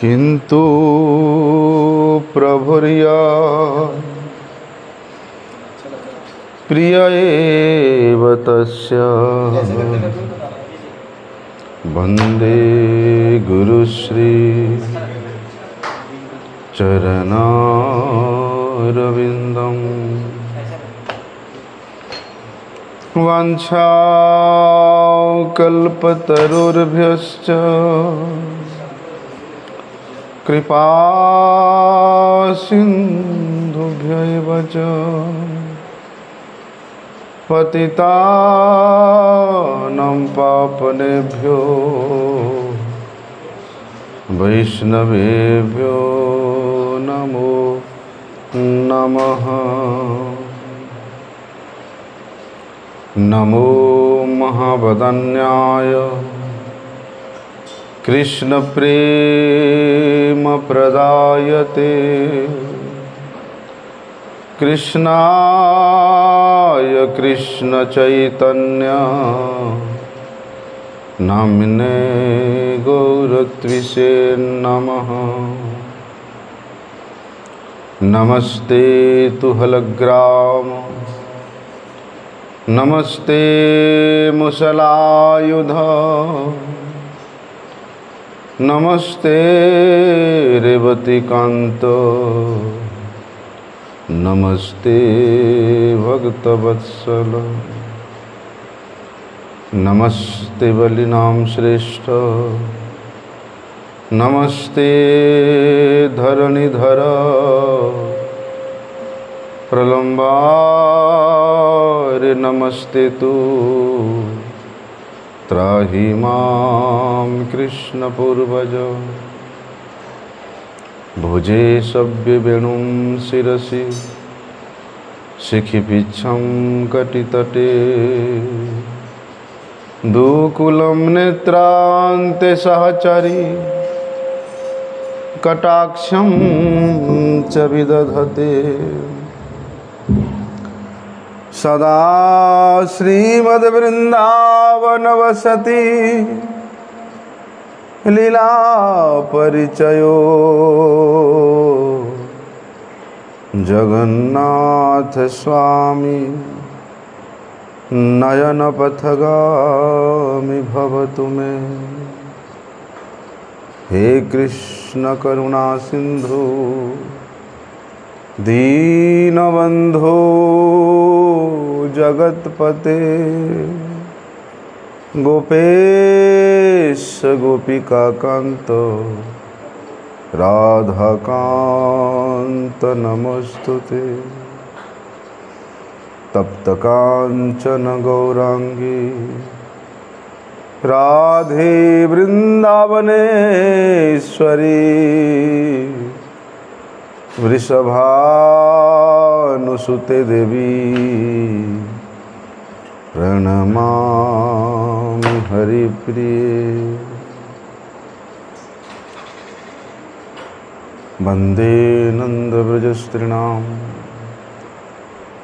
किंतु प्रभुर्या प्रिय एव तस्य वंदे गुरुश्री चरणारविंदम। वाञ्छाकल्पतरुर्भ्यश्च कृपा सिन्धुभ्यैव च पतितानां पावनेभ्यो वैष्णवेभ्यो नमो नमः। नमो महावदन्याय कृष्ण प्रेम प्रदायते कृष्णाय कृष्ण चैतन्य नामिने गौरत्विषे नमः। नमस्ते तुहलग्राम नमस्ते मुसलायुध नमस्ते रेवतीकांत नमस्ते भक्तवत्सल नमस्ते बलिनाम श्रेष्ठ नमस्ते धरणीधर प्रलंबारे नमस्ते तु त्राहि मां कृष्ण पूर्वज। भुजे सव्य वेणुं शिरसि शिखिपिच्छं कटितटे दुकूलं नेत्रान्ते सहचरी कटाक्षं च विदधते सदा श्रीमद्वृन्दावनवसति लीला परिचयो जगन्नाथ स्वामी नयनपथगामी भवतु मे। हे कृष्ण करुणा सिंधु दीनबंधो जगतपते गोपेश गोपिकाकांत राधाकांत नमस्तुते। तप्तकांचन गौरांगी राधे वृंदावनेश्वरी वृषभानुसुते देवी प्रणमामि हरिप्रिये। वन्दे नन्दव्रजस्त्रीणां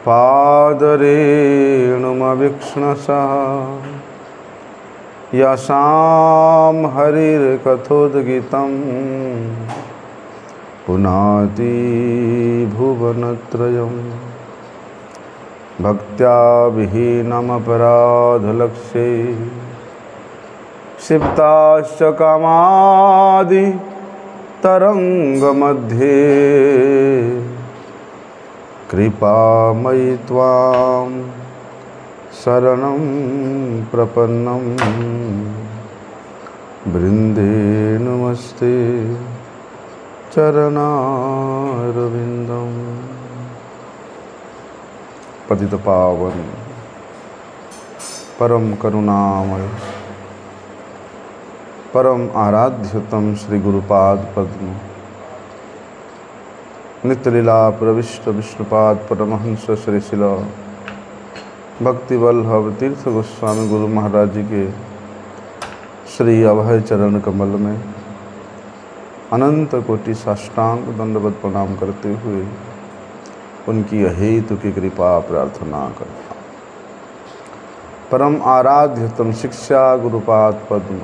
पादरेणुमवीक्ष्णसः यशां हरिर्कथोद्गीतं पुनाति भुवनत्रयं। भक्त्या विहीनमपराधलक्ष्ये क्षिप्ताश्च कामादि तरंगमध्ये कृपामयि त्वां शरणं प्रपन्नं वृन्दे नमस्ते चरणारविन्दम्। पतित पावन परम करुणामय परम आराध्यतम श्री गुरुपाद पद्म नित्यलीला प्रविष्ट विष्णुपाद परमहंस श्री शिल भक्ति वल्लभ तीर्थ गोस्वामी गुरु महाराज जी के श्री अभय चरण कमल में अनंत कोटि साष्टांग दंडवत प्रणाम करते हुए उनकी अहेतु की कृपा प्रार्थना करता। परम आराध्यतम शिक्षा गुरुपाद पद्म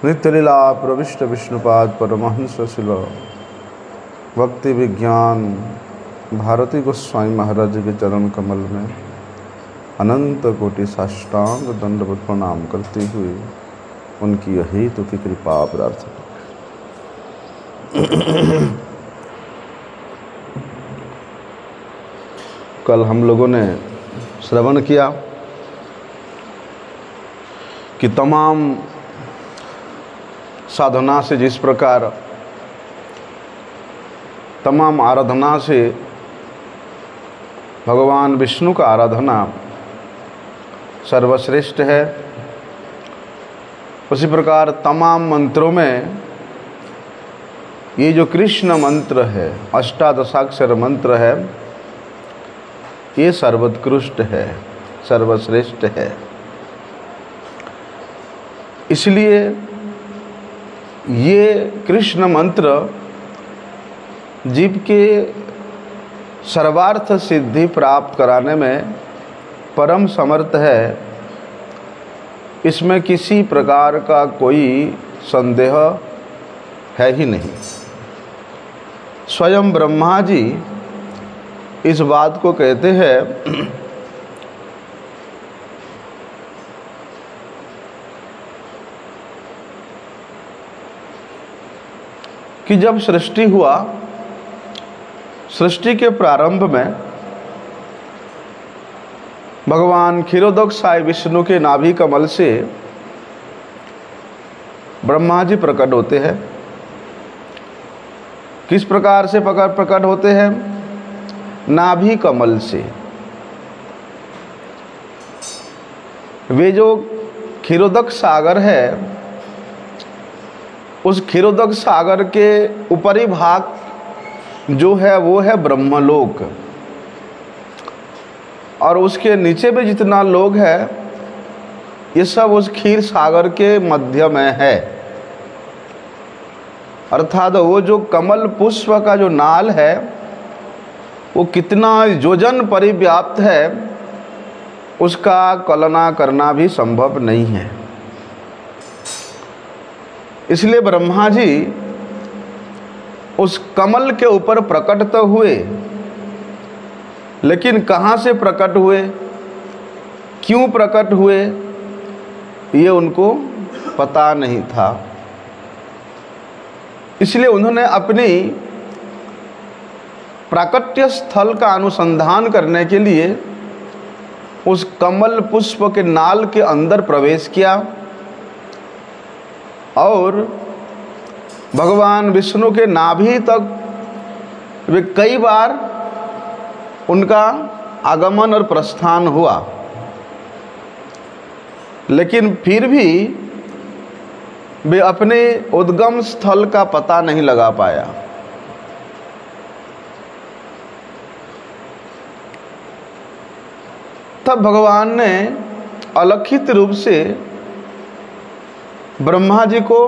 नित्य लीला प्रविष्ट विष्णुपाद परमहंस शिल भक्ति विज्ञान भारती गोस्वामी महाराज के चरण कमल में अनंत कोटि साष्टांग दंडवत प्रणाम करते हुए उनकी अहेतु की कृपा प्रार्थना। कल हम लोगों ने श्रवण किया कि तमाम साधना से जिस प्रकार तमाम आराधना से भगवान विष्णु का आराधना सर्वश्रेष्ठ है, उसी प्रकार तमाम मंत्रों में ये जो कृष्ण मंत्र है, अष्टादशाक्षर मंत्र है, ये सर्वोत्कृष्ट है, सर्वश्रेष्ठ है। इसलिए ये कृष्ण मंत्र जीव के सर्वार्थ सिद्धि प्राप्त कराने में परम समर्थ है, इसमें किसी प्रकार का कोई संदेह है ही नहीं। स्वयं ब्रह्मा जी इस बात को कहते हैं कि जब सृष्टि हुआ, सृष्टि के प्रारंभ में भगवान क्षीरोदक साई विष्णु के नाभि कमल से ब्रह्मा जी प्रकट होते हैं। किस प्रकार से प्रकट होते हैं? नाभि कमल से। वे जो क्षीरोदक सागर है, उस क्षीरोदक सागर के ऊपरी भाग जो है वो है ब्रह्मलोक, और उसके नीचे भी जितना लोक है ये सब उस क्षीर सागर के मध्य में है। अर्थात वो जो कमल पुष्प का जो नाल है वो कितना योजन परिव्याप्त है, उसका कल्पना करना भी संभव नहीं है। इसलिए ब्रह्मा जी उस कमल के ऊपर प्रकट तो हुए, लेकिन कहाँ से प्रकट हुए, क्यों प्रकट हुए, ये उनको पता नहीं था। इसलिए उन्होंने अपनी प्राकट्य स्थल का अनुसंधान करने के लिए उस कमल पुष्प के नाल के अंदर प्रवेश किया और भगवान विष्णु के नाभि तक वे कई बार उनका आगमन और प्रस्थान हुआ, लेकिन फिर भी वे अपने उद्गम स्थल का पता नहीं लगा पाया। तब भगवान ने अलौकिक रूप से ब्रह्मा जी को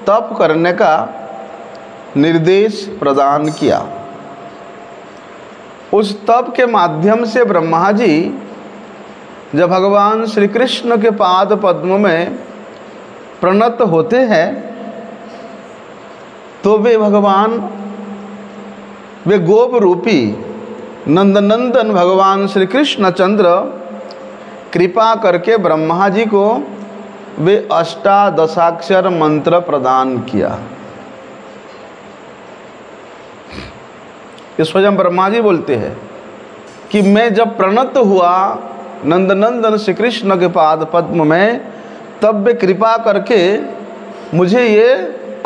तप करने का निर्देश प्रदान किया। उस तप के माध्यम से ब्रह्मा जी जब भगवान श्री कृष्ण के पाद पद्म में प्रणत होते हैं तो वे भगवान, वे गोप रूपी नंदनंदन भगवान श्री कृष्ण चंद्र कृपा करके ब्रह्मा जी को वे अष्टादशाक्षर मंत्र प्रदान किया। ये स्वयं ब्रह्मा जी बोलते हैं कि मैं जब प्रणत हुआ नंदनंदन श्री कृष्ण के पाद पद्म में, तब वे कृपा करके मुझे ये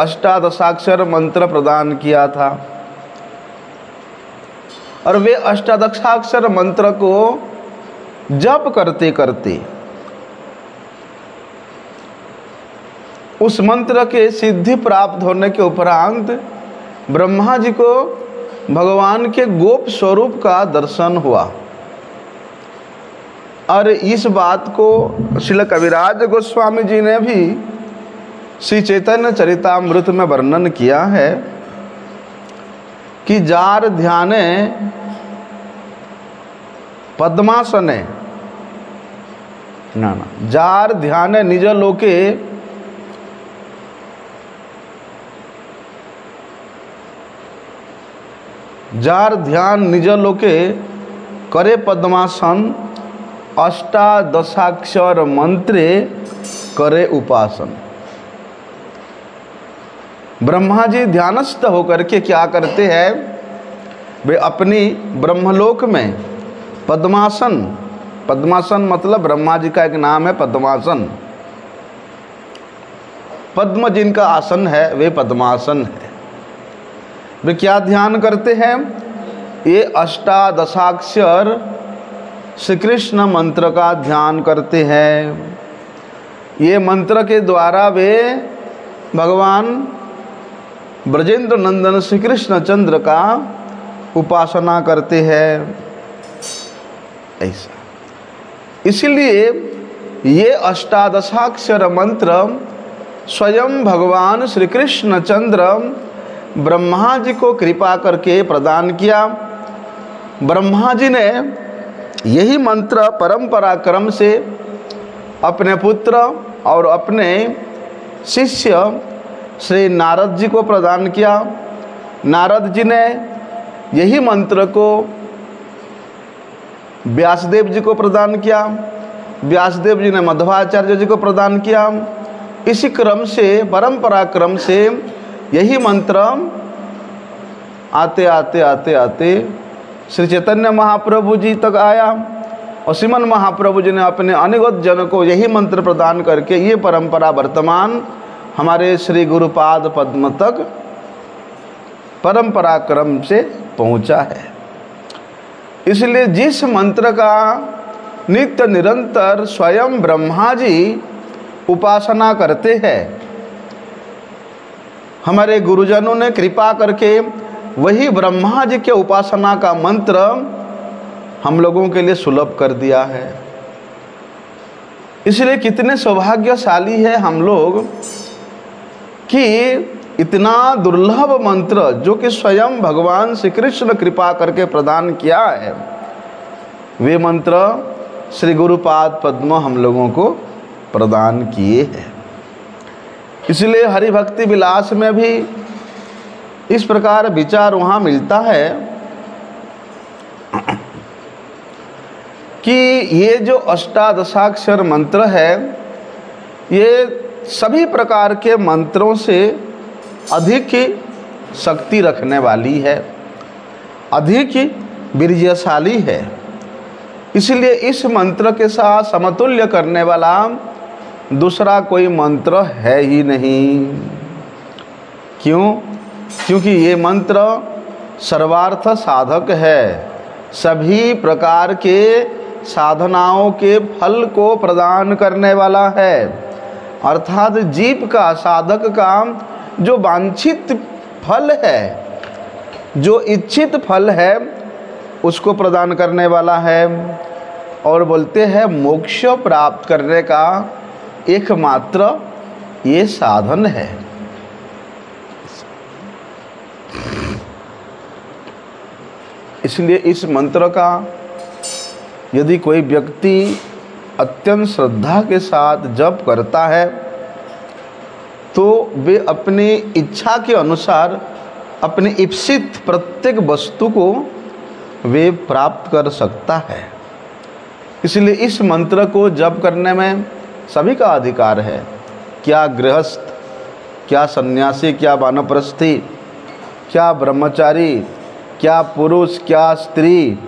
अष्टादशाक्षर मंत्र प्रदान किया था। और वे अष्टादशाक्षर मंत्र को जप करते करते उस मंत्र के सिद्धि प्राप्त होने के उपरांत ब्रह्मा जी को भगवान के गोप स्वरूप का दर्शन हुआ। और इस बात को श्रील कविराज गोस्वामी जी ने भी श्री चैतन्य चरितामृत में वर्णन किया है कि जार ध्याने पद्मासने जार ध्याने निज लोके जार ध्यान निज लोके करे पद्मासन, अष्टादशाक्षर मंत्रे करे उपासन। ब्रह्मा जी ध्यानस्थ होकर के क्या करते हैं, वे अपनी ब्रह्मलोक में पद्मासन, पद्मासन मतलब ब्रह्मा जी का एक नाम है पद्मासन, पद्म जिनका आसन है वे पद्मासन है। वे क्या ध्यान करते हैं, ये अष्टादशाक्षर श्री कृष्ण मंत्र का ध्यान करते हैं। ये मंत्र के द्वारा वे भगवान ब्रजेंद्र नंदन श्री कृष्ण चंद्र का उपासना करते हैं। ऐसा इसलिए ये अष्टादशाक्षर मंत्र स्वयं भगवान श्री कृष्ण चंद्र ब्रह्मा जी को कृपा करके प्रदान किया। ब्रह्मा जी ने यही मंत्र परंपरा क्रम से अपने पुत्र और अपने शिष्य श्री नारद जी को प्रदान किया। नारद जी ने यही मंत्र को व्यासदेव जी को प्रदान किया, व्यासदेव जी ने मध्वाचार्य जी को प्रदान किया। इसी क्रम से, परंपरा क्रम से यही मंत्र आते आते आते आते श्री चैतन्य महाप्रभु जी तक आया और श्रीमन महाप्रभु जी ने अपने अनिगत जन को यही मंत्र प्रदान करके ये परंपरा वर्तमान हमारे श्री गुरुपाद पद्म तक परंपरा क्रम से पहुंचा है। इसलिए जिस मंत्र का नित्य निरंतर स्वयं ब्रह्मा जी उपासना करते हैं, हमारे गुरुजनों ने कृपा करके वही ब्रह्मा जी के उपासना का मंत्र हम लोगों के लिए सुलभ कर दिया है। इसलिए कितने सौभाग्यशाली है हम लोग कि इतना दुर्लभ मंत्र जो कि स्वयं भगवान श्री कृष्ण कृपा करके प्रदान किया है, वे मंत्र श्री गुरुपाद पद्म हम लोगों को प्रदान किए हैं। इसलिए हरि भक्ति विलास में भी इस प्रकार विचार वहाँ मिलता है कि ये जो अष्टादशाक्षर मंत्र है, ये सभी प्रकार के मंत्रों से अधिक शक्ति रखने वाली है, अधिक वीर्यशाली है। इसलिए इस मंत्र के साथ समतुल्य करने वाला दूसरा कोई मंत्र है ही नहीं। क्यों? क्योंकि ये मंत्र सर्वार्थ साधक है, सभी प्रकार के साधनाओं के फल को प्रदान करने वाला है। अर्थात जीव का, साधक का जो वांछित फल है, जो इच्छित फल है, उसको प्रदान करने वाला है। और बोलते हैं मोक्ष प्राप्त करने का एकमात्र ये साधन है। इसलिए इस मंत्र का यदि कोई व्यक्ति अत्यंत श्रद्धा के साथ जप करता है तो वे अपनी इच्छा के अनुसार अपनी इप्सित प्रत्येक वस्तु को वे प्राप्त कर सकता है। इसलिए इस मंत्र को जप करने में सभी का अधिकार है। क्या गृहस्थ, क्या सन्यासी, क्या वानप्रस्थी, क्या ब्रह्मचारी, क्या पुरुष, क्या स्त्री,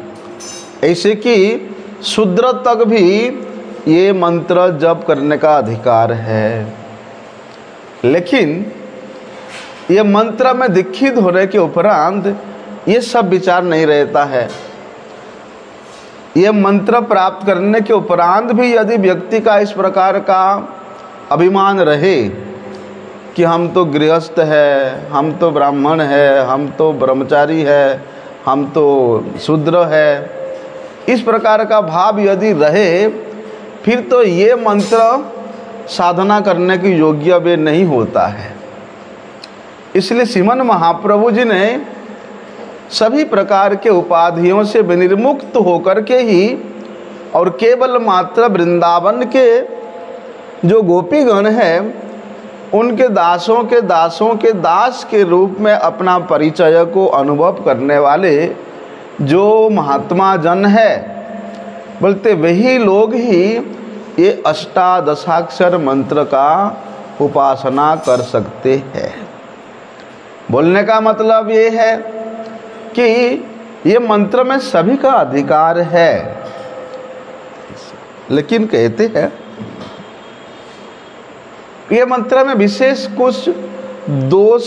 ऐसे कि शूद्र तक भी ये मंत्र जप करने का अधिकार है। लेकिन ये मंत्र में दीक्षित होने के उपरांत ये सब विचार नहीं रहता है। ये मंत्र प्राप्त करने के उपरांत भी यदि व्यक्ति का इस प्रकार का अभिमान रहे कि हम तो गृहस्थ है, हम तो ब्राह्मण है, हम तो ब्रह्मचारी है, हम तो शूद्र है, इस प्रकार का भाव यदि रहे, फिर तो ये मंत्र साधना करने के योग्य वे नहीं होता है। इसलिए श्रीमन महाप्रभु जी ने सभी प्रकार के उपाधियों से विनिर्मुक्त होकर के ही और केवल मात्र वृंदावन के जो गोपीगण हैं उनके दासों के दासों के दास के रूप में अपना परिचय को अनुभव करने वाले जो महात्मा जन है, बोलते वही लोग ही ये अष्टादशाक्षर मंत्र का उपासना कर सकते हैं। बोलने का मतलब ये है कि ये मंत्र में सभी का अधिकार है, लेकिन कहते हैं ये मंत्र में विशेष कुछ दोष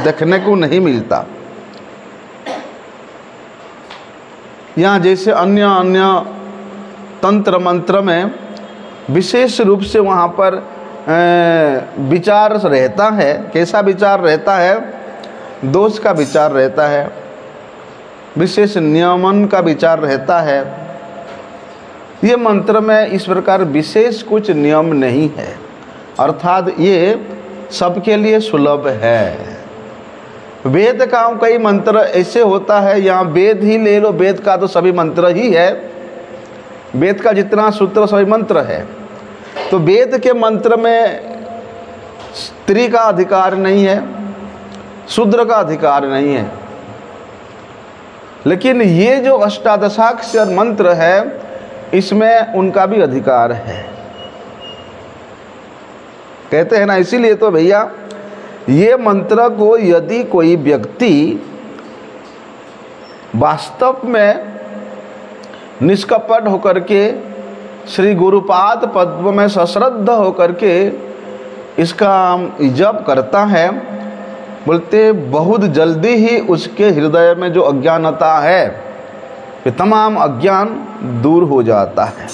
देखने को नहीं मिलता। यहाँ जैसे अन्य अन्य तंत्र मंत्र में विशेष रूप से वहाँ पर विचार रहता है। कैसा विचार रहता है? दोष का विचार रहता है, विशेष नियमन का विचार रहता है। ये मंत्र में इस प्रकार विशेष कुछ नियम नहीं है, अर्थात ये सबके लिए सुलभ है। वेद का कई मंत्र ऐसे होता है, यहाँ वेद ही ले लो, वेद का तो सभी मंत्र ही है, वेद का जितना सूत्र सभी मंत्र है। तो वेद के मंत्र में स्त्री का अधिकार नहीं है, शूद्र का अधिकार नहीं है, लेकिन ये जो अष्टादशाक्षर मंत्र है इसमें उनका भी अधिकार है। कहते हैं ना, इसीलिए तो भैया ये मंत्र को यदि कोई व्यक्ति वास्तव में निष्कपट होकर के श्री गुरुपाद पद्म में सश्रद्ध होकर के इसका जप करता है, बोलते बहुत जल्दी ही उसके हृदय में जो अज्ञानता है ये तमाम अज्ञान दूर हो जाता है।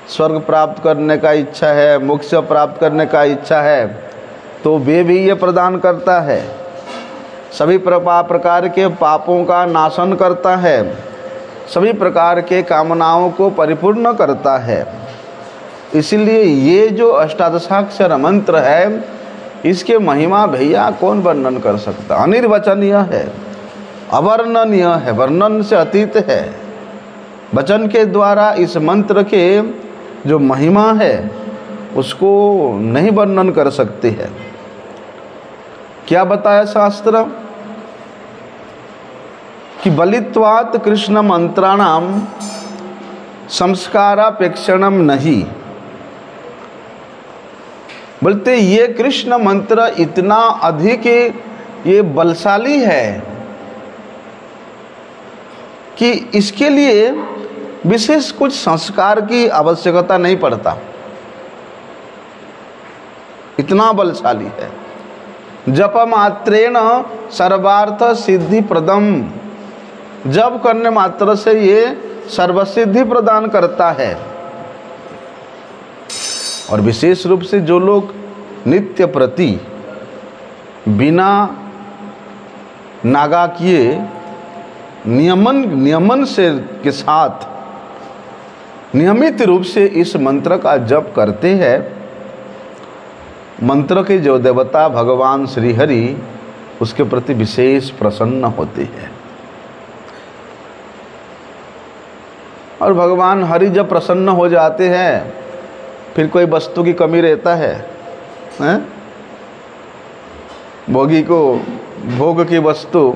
स्वर्ग प्राप्त करने का इच्छा है, मोक्ष प्राप्त करने का इच्छा है, तो वे भी ये प्रदान करता है। सभी प्रकार के पापों का नाशन करता है, सभी प्रकार के कामनाओं को परिपूर्ण करता है। इसलिए ये जो अष्टादशाक्षर मंत्र है इसके महिमा भैया कौन वर्णन कर सकता? अनिर्वचनीय है, अवर्णनीय है, वर्णन से अतीत है। वचन के द्वारा इस मंत्र के जो महिमा है उसको नहीं वर्णन कर सकते हैं। क्या बताया शास्त्र कि बलित्वात् कृष्ण मंत्राणाम संस्कारापेक्षणम नहीं। बोलते ये कृष्ण मंत्र इतना अधिक ये बलशाली है कि इसके लिए विशेष कुछ संस्कार की आवश्यकता नहीं पड़ता, इतना बलशाली है। जप मात्रेण सर्वार्थ सिद्धि प्रदम, जप करने मात्र से ये सर्वसिद्धि प्रदान करता है। और विशेष रूप से जो लोग नित्य प्रति बिना नागा किए नियमन से के साथ नियमित रूप से इस मंत्र का जप करते हैं, मंत्र के जो देवता भगवान श्री हरि उसके प्रति विशेष प्रसन्न होते हैं। और भगवान हरि जब प्रसन्न हो जाते हैं फिर कोई वस्तु की कमी रहता है, हैं? भोगी को भोग की वस्तु,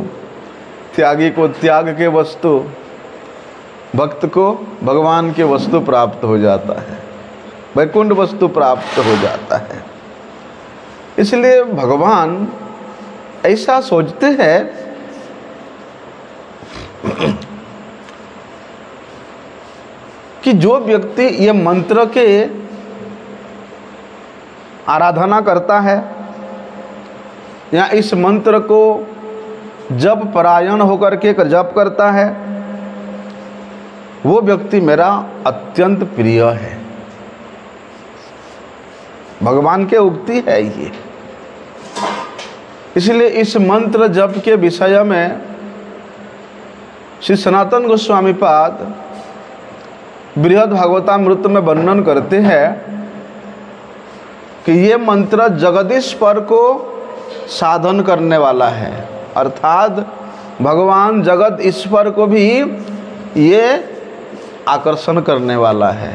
त्यागी को त्याग के वस्तु, भक्त को भगवान की वस्तु प्राप्त हो जाता है, वैकुंठ वस्तु प्राप्त हो जाता है। इसलिए भगवान ऐसा सोचते हैं कि जो व्यक्ति ये मंत्र के आराधना करता है या इस मंत्र को जब परायण होकर के जप करता है, वो व्यक्ति मेरा अत्यंत प्रिय है। भगवान के उक्ति है ये। इसलिए इस मंत्र जप के विषय में श्री सनातन गोस्वामी पाद बृहद भागवतामृत में वर्णन करते हैं कि ये मंत्र जगदीश्वर को साधन करने वाला है, अर्थात भगवान जगत ईश्वर को भी ये आकर्षण करने वाला है।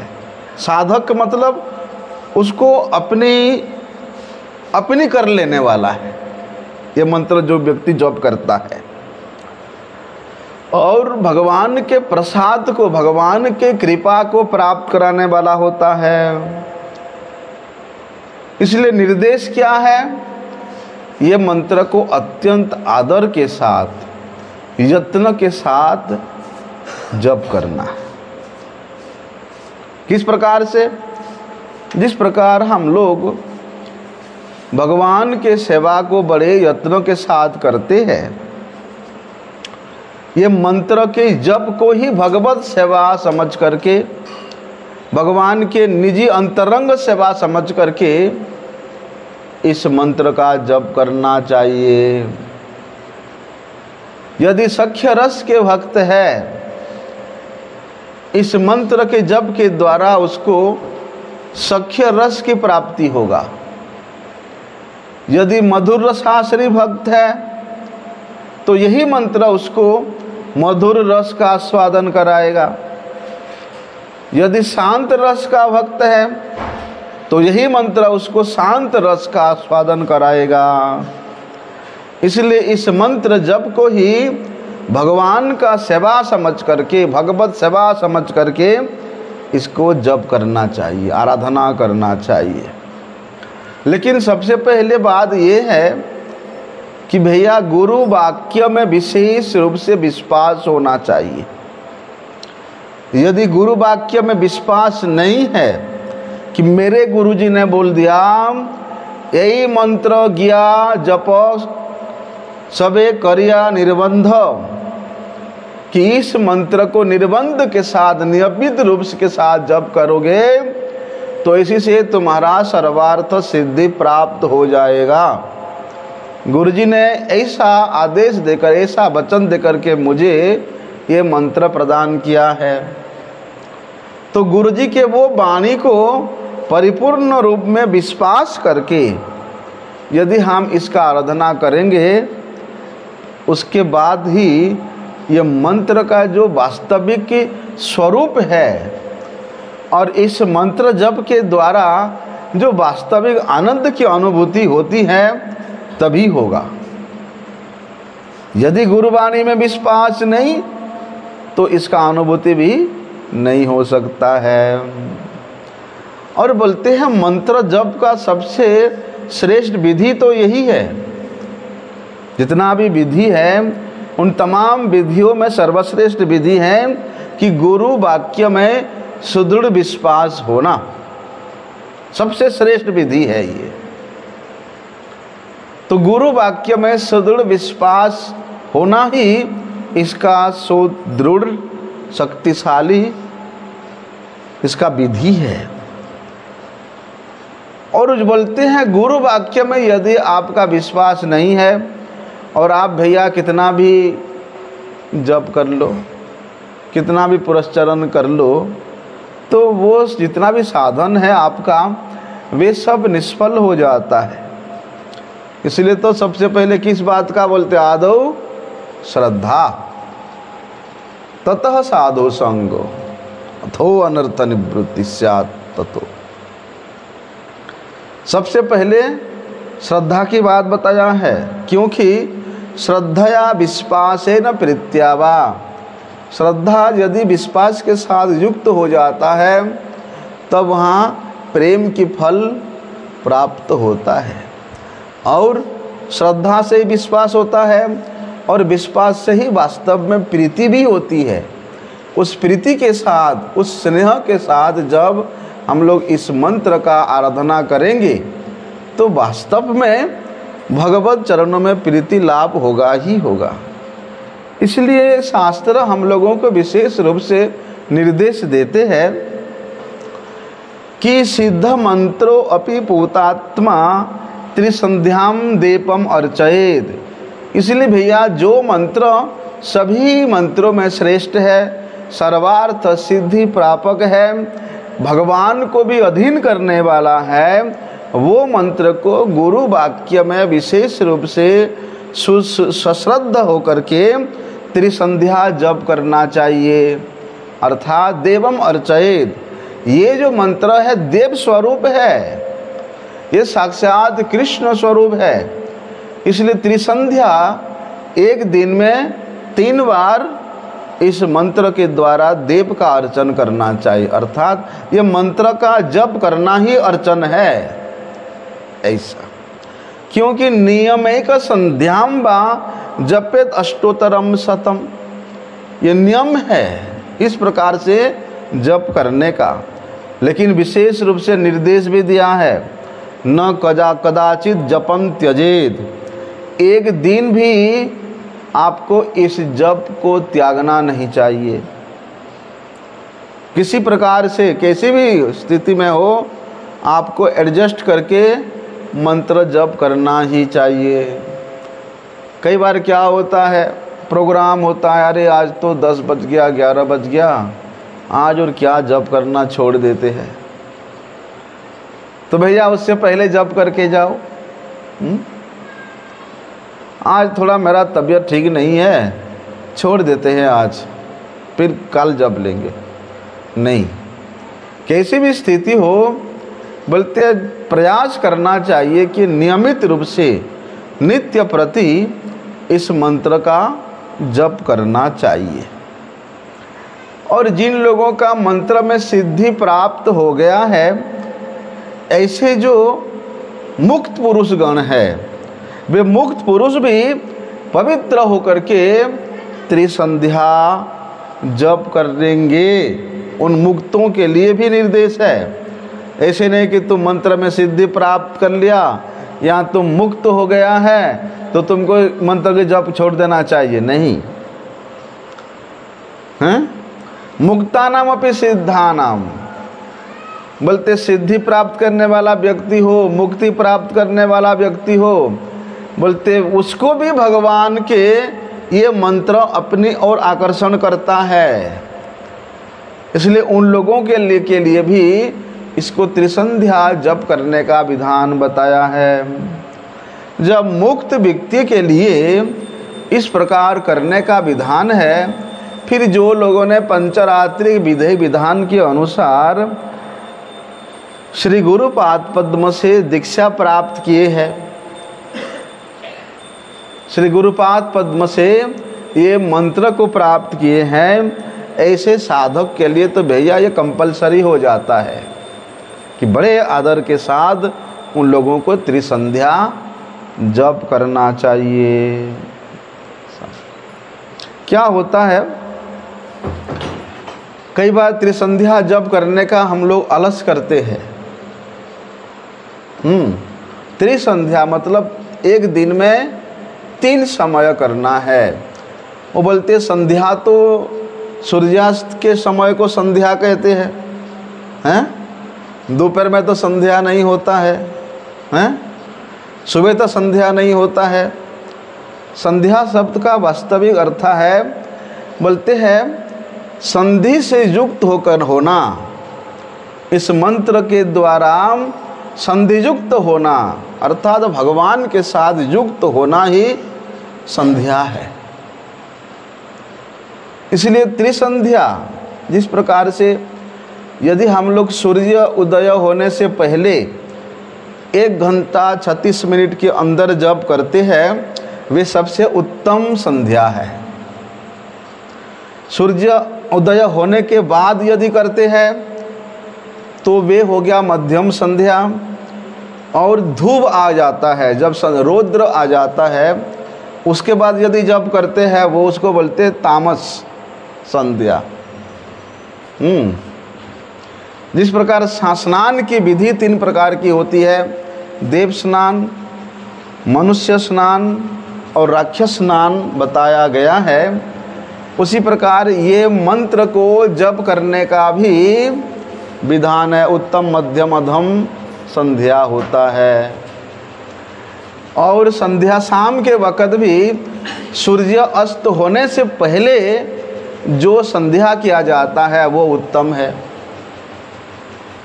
साधक मतलब उसको अपनी कर लेने वाला है। ये मंत्र जो व्यक्ति जप करता है और भगवान के प्रसाद को, भगवान के कृपा को प्राप्त कराने वाला होता है। इसलिए निर्देश क्या है? ये मंत्र को अत्यंत आदर के साथ, यत्न के साथ जप करना। किस प्रकार से? जिस प्रकार हम लोग भगवान के सेवा को बड़े यत्नों के साथ करते हैं, ये मंत्र के जप को ही भगवत सेवा समझ करके, भगवान के निजी अंतरंग सेवा समझ करके इस मंत्र का जप करना चाहिए। यदि सख्य रस के भक्त है, इस मंत्र के जप के द्वारा उसको सख्य रस की प्राप्ति होगा। यदि मधुर रसाश्री भक्त है तो यही मंत्र उसको मधुर रस का आस्वादन कराएगा। यदि शांत रस का भक्त है तो यही मंत्र उसको शांत रस का आस्वादन कराएगा। इसलिए इस मंत्र जप को ही भगवान का सेवा समझ करके, भगवत सेवा समझ करके इसको जप करना चाहिए, आराधना करना चाहिए। लेकिन सबसे पहले बात यह है कि भैया गुरु वाक्य में विशेष रूप से विश्वास होना चाहिए। यदि गुरु वाक्य में विश्वास नहीं है कि मेरे गुरुजी ने बोल दिया यही मंत्र गया जप सबे करिया निर्बंध, कि इस मंत्र को निर्बंध के साथ, नियमित रूप के साथ जप करोगे तो इसी से तुम्हारा सर्वार्थ सिद्धि प्राप्त हो जाएगा। गुरुजी ने ऐसा आदेश देकर, ऐसा वचन देकर के मुझे ये मंत्र प्रदान किया है। तो गुरुजी के वो वाणी को परिपूर्ण रूप में विश्वास करके यदि हम इसका आराधना करेंगे, उसके बाद ही ये मंत्र का जो वास्तविक स्वरूप है और इस मंत्र जप के द्वारा जो वास्तविक आनंद की अनुभूति होती है तभी होगा। यदि गुरुवाणी में विश्वास नहीं तो इसका अनुभूति भी नहीं हो सकता है। और बोलते हैं मंत्र जप का सबसे श्रेष्ठ विधि तो यही है। जितना भी विधि है उन तमाम विधियों में सर्वश्रेष्ठ विधि है कि गुरु वाक्य में सुदृढ़ विश्वास होना। सबसे श्रेष्ठ विधि है ये। तो गुरु वाक्य में सुदृढ़ विश्वास होना ही इसका सुदृढ़ शक्तिशाली इसका विधि है। और बोलते हैं गुरु वाक्य में यदि आपका विश्वास नहीं है और आप भैया कितना भी जप कर लो, कितना भी पुरस्चरण कर लो, तो वो जितना भी साधन है आपका वे सब निष्फल हो जाता है। इसलिए तो सबसे पहले किस बात का बोलते? आदौ श्रद्धा ततः साधु संगो अथो अनर्थ निवृत्ति स्यात् ततो। सबसे पहले श्रद्धा की बात बताया है, क्योंकि श्रद्धया विश्वासेन प्रीत्या वा, श्रद्धा यदि विश्वास के साथ युक्त हो जाता है तब वहाँ प्रेम की फल प्राप्त होता है। और श्रद्धा से ही विश्वास होता है और विश्वास से ही वास्तव में प्रीति भी होती है। उस प्रीति के साथ, उस स्नेह के साथ जब हम लोग इस मंत्र का आराधना करेंगे तो वास्तव में भगवत चरणों में प्रीति लाभ होगा ही होगा। इसलिए शास्त्र हम लोगों को विशेष रूप से निर्देश देते हैं कि सिद्ध मंत्रो अपि पूतात्मा त्रिसंध्याम दीपम अर्चयेत। इसलिए भैया जो मंत्र सभी मंत्रों में श्रेष्ठ है, सर्वार्थ सिद्धि प्रापक है, भगवान को भी अधीन करने वाला है, वो मंत्र को गुरु वाक्य में विशेष रूप से सश्रद्ध होकर के त्रिसंध्या जप करना चाहिए। अर्थात देवम अर्चयेत, ये जो मंत्र है देव स्वरूप है, ये साक्षात कृष्ण स्वरूप है। इसलिए त्रिसंध्या एक दिन में 3 बार इस मंत्र के द्वारा देव का अर्चन करना चाहिए, अर्थात ये मंत्र का जप करना ही अर्चन है ऐसा। क्योंकि नियमैक संध्याम वा जपेत अष्टोत्तरम शतम, ये नियम है इस प्रकार से जप करने का। लेकिन विशेष रूप से निर्देश भी दिया है, न कदाचित जपम त्यजेत, एक दिन भी आपको इस जप को त्यागना नहीं चाहिए। किसी प्रकार से कैसी भी स्थिति में हो, आपको एडजस्ट करके मंत्र जप करना ही चाहिए। कई बार क्या होता है, प्रोग्राम होता है, अरे आज तो 10 बज गया 11 बज गया आज, और क्या जप करना छोड़ देते हैं। तो भैया उससे पहले जप करके जाओ। आज थोड़ा मेरा तबीयत ठीक नहीं है, छोड़ देते हैं आज, फिर कल जप लेंगे। नहीं, कैसी भी स्थिति हो, बोलते प्रयास करना चाहिए कि नियमित रूप से नित्य प्रति इस मंत्र का जप करना चाहिए। और जिन लोगों का मंत्र में सिद्धि प्राप्त हो गया है, ऐसे जो मुक्त पुरुष गण है, वे मुक्त पुरुष भी पवित्र होकर के त्रिसंध्या जप करेंगे। उन मुक्तों के लिए भी निर्देश है। ऐसे नहीं कि तुम मंत्र में सिद्धि प्राप्त कर लिया या तुम मुक्त हो गया है तो तुमको मंत्र के जप छोड़ देना चाहिए, नहीं हैं। मुक्तानाम अपि सिद्धानाम, बोलते सिद्धि प्राप्त करने वाला व्यक्ति हो, मुक्ति प्राप्त करने वाला व्यक्ति हो, बोलते उसको भी भगवान के ये मंत्र अपनी ओर आकर्षण करता है। इसलिए उन लोगों के लिए भी इसको त्रिसंध्या जप करने का विधान बताया है। जब मुक्त व्यक्ति के लिए इस प्रकार करने का विधान है, फिर जो लोगों ने पंचरात्रि विधि विधान के अनुसार श्री गुरुपाद पद्म से दीक्षा प्राप्त किए हैं, श्री गुरुपाद पद्म से ये मंत्र को प्राप्त किए हैं, ऐसे साधक के लिए तो भैया ये कंपलसरी हो जाता है कि बड़े आदर के साथ उन लोगों को त्रिसंध्या जप करना चाहिए। क्या होता है, कई बार त्रिसंध्या जप करने का हम लोग आलस करते हैं। त्रिसंध्या मतलब एक दिन में 3 समय करना है। वो बोलते संध्या तो सूर्यास्त के समय को संध्या कहते हैं, दोपहर में तो संध्या नहीं होता है, सुबह तो संध्या नहीं होता है। संध्या शब्द का वास्तविक अर्थ है, बोलते हैं संधि से युक्त होकर होना, इस मंत्र के द्वारा संधि युक्त होना, अर्थात भगवान के साथ युक्त होना ही संध्या है। इसलिए त्रिसंध्या जिस प्रकार से यदि हम लोग सूर्य उदय होने से पहले 1 घंटा 36 मिनट के अंदर जप करते हैं, वे सबसे उत्तम संध्या है। सूर्य उदय होने के बाद यदि करते हैं तो वे हो गया मध्यम संध्या, और धूप आ जाता है जब रौद्र आ जाता है उसके बाद यदि जप करते हैं वो उसको बोलते तामस संध्या। जिस प्रकार स्नान की विधि 3 प्रकार की होती है, देव स्नान, मनुष्य स्नान और राक्षस स्नान बताया गया है, उसी प्रकार ये मंत्र को जप करने का भी विधान है। उत्तम मध्यम अधम संध्या होता है। और संध्या शाम के वक़्त भी सूर्य अस्त होने से पहले जो संध्या किया जाता है वो उत्तम है।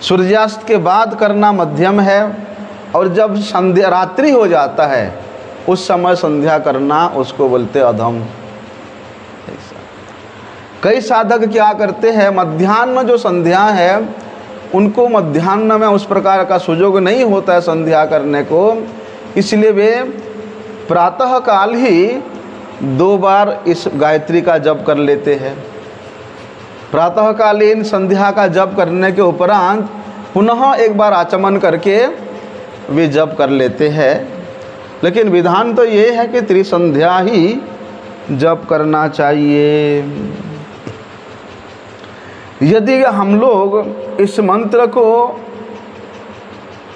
सूर्यास्त के बाद करना मध्यम है, और जब संध्या रात्रि हो जाता है उस समय संध्या करना उसको बोलते अधम। कई साधक क्या करते हैं, मध्याह्न जो संध्या है उनको मध्याह्न में उस प्रकार का सुयोग नहीं होता है संध्या करने को, इसलिए वे प्रातः काल ही 2 बार इस गायत्री का जप कर लेते हैं। प्रातःकालीन संध्या का जप करने के उपरांत पुनः एक बार आचमन करके वे जप कर लेते हैं। लेकिन विधान तो ये है कि त्रिसंध्या ही जप करना चाहिए। यदि हम लोग इस मंत्र को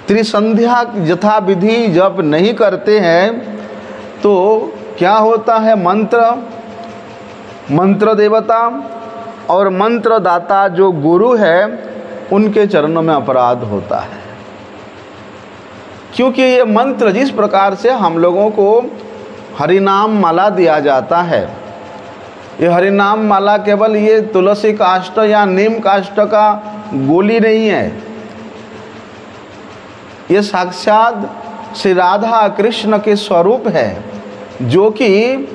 त्रिसंध्या यथा विधि जप नहीं करते हैं तो क्या होता है, मंत्र देवता और मंत्र दाता जो गुरु है उनके चरणों में अपराध होता है। क्योंकि ये मंत्र जिस प्रकार से हम लोगों को हरिनाम माला दिया जाता है, ये हरिनाम माला केवल ये तुलसी काष्ठ या नीम काष्ठ का गोली नहीं है, ये साक्षात श्री राधा कृष्ण के स्वरूप है, जो कि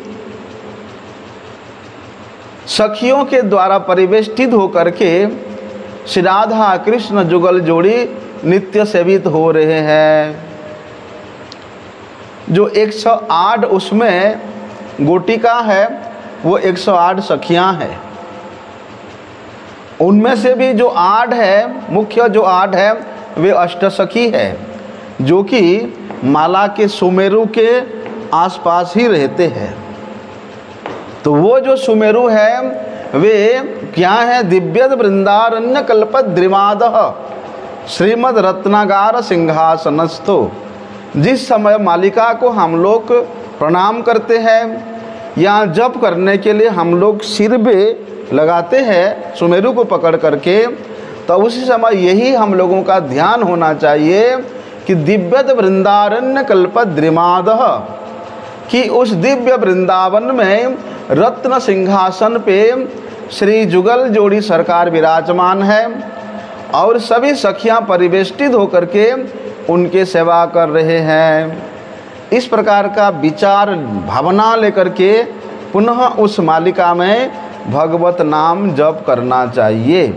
सखियों के द्वारा परिवेष्टित होकर के श्री राधा कृष्ण जुगल जोड़ी नित्य सेवित हो रहे हैं। जो 108 उसमें गोटिका है वो 108 सखियां हैं। उनमें से भी जो 8 है, मुख्य जो 8 है वे अष्टसखी है, जो कि माला के सुमेरु के आसपास ही रहते हैं। तो वो जो सुमेरु है वे क्या है, दिव्य वृंदारण्य कल्पद्रिमाद श्रीमद रत्नागार सिंहासनस्थो। जिस समय मालिका को हम लोग प्रणाम करते हैं या जप करने के लिए हम लोग सिर में लगाते हैं सुमेरु को पकड़ करके, तो उसी समय यही हम लोगों का ध्यान होना चाहिए कि दिव्य वृंदारण्य कल्पद्रिमाद, कि उस दिव्य वृंदावन में रत्न सिंहासन पे श्री जुगल जोड़ी सरकार विराजमान है और सभी सखियां परिवेष्टित होकर के उनके सेवा कर रहे हैं। इस प्रकार का विचार भावना लेकर के पुनः उस मालिका में भगवत नाम जप करना चाहिए।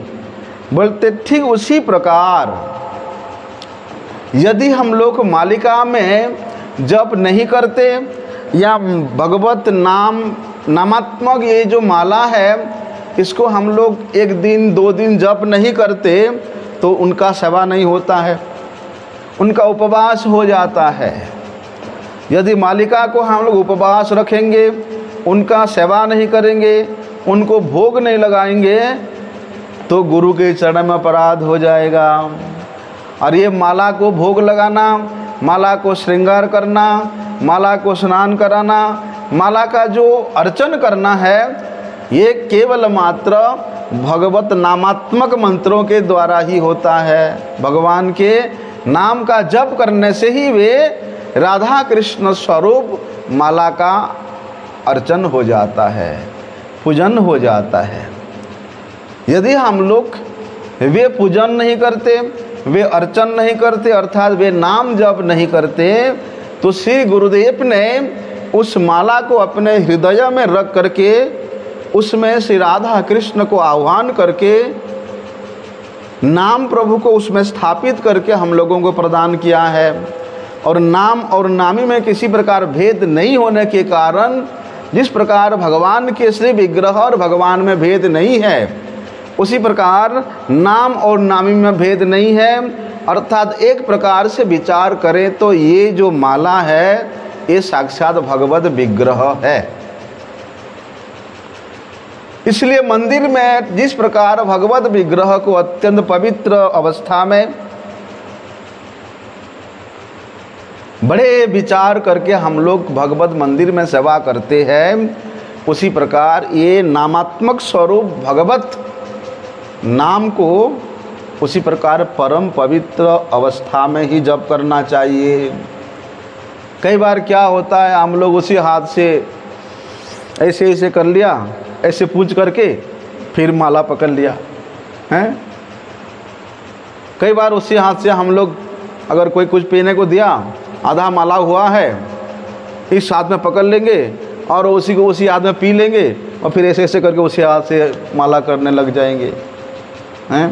बोलते ठीक उसी प्रकार यदि हम लोग मालिका में जप नहीं करते या भगवत नामात्मक ये जो माला है इसको हम लोग 1 दिन 2 दिन जप नहीं करते तो उनका सेवा नहीं होता है, उनका उपवास हो जाता है। यदि मालिका को हम लोग उपवास रखेंगे, उनका सेवा नहीं करेंगे, उनको भोग नहीं लगाएंगे तो गुरु के चरण में अपराध हो जाएगा। और ये माला को भोग लगाना, माला को श्रृंगार करना, माला को स्नान कराना, माला का जो अर्चन करना है ये केवल मात्र भगवत नामात्मक मंत्रों के द्वारा ही होता है। भगवान के नाम का जप करने से ही वे राधा कृष्ण स्वरूप माला का अर्चन हो जाता है, पूजन हो जाता है। यदि हम लोग वे पूजन नहीं करते, वे अर्चन नहीं करते, अर्थात वे नाम जप नहीं करते, तो श्री गुरुदेव ने उस माला को अपने हृदय में रख करके उसमें श्री राधा कृष्ण को आह्वान करके नाम प्रभु को उसमें स्थापित करके हम लोगों को प्रदान किया है। और नाम और नामी में किसी प्रकार भेद नहीं होने के कारण, जिस प्रकार भगवान के श्री विग्रह और भगवान में भेद नहीं है, उसी प्रकार नाम और नामी में भेद नहीं है। अर्थात एक प्रकार से विचार करें तो ये जो माला है ये साक्षात भगवत विग्रह है। इसलिए मंदिर में जिस प्रकार भगवत विग्रह को अत्यंत पवित्र अवस्था में बड़े विचार करके हम लोग भगवत मंदिर में सेवा करते हैं, उसी प्रकार ये नामात्मक स्वरूप भगवत नाम को उसी प्रकार परम पवित्र अवस्था में ही जप करना चाहिए। कई बार क्या होता है, हम लोग उसी हाथ से ऐसे ऐसे कर लिया, ऐसे पूछ करके फिर माला पकड़ लिया हैं। कई बार उसी हाथ से हम लोग अगर कोई कुछ पीने को दिया, आधा माला हुआ है, इस हाथ में पकड़ लेंगे और उसी को उसी हाथ में पी लेंगे और फिर ऐसे ऐसे करके उसी हाथ से माला करने लग जाएंगे हैं।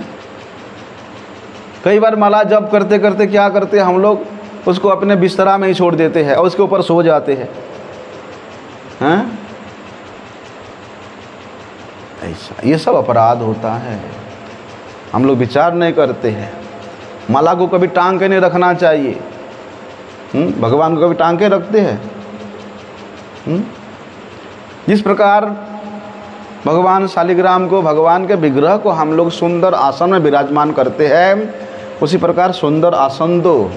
कई बार माला जप करते करते क्या करते हैं हम लोग, उसको अपने बिस्तरा में ही छोड़ देते हैं और उसके ऊपर सो जाते हैं। ऐसा ये सब अपराध होता है, हम लोग विचार नहीं करते हैं। माला को कभी टांग के नहीं रखना चाहिए। भगवान को कभी टांग के रखते हैं? जिस प्रकार भगवान शालिग्राम को, भगवान के विग्रह को हम लोग सुंदर आसन में विराजमान करते हैं, उसी प्रकार सुंदर आसन दो।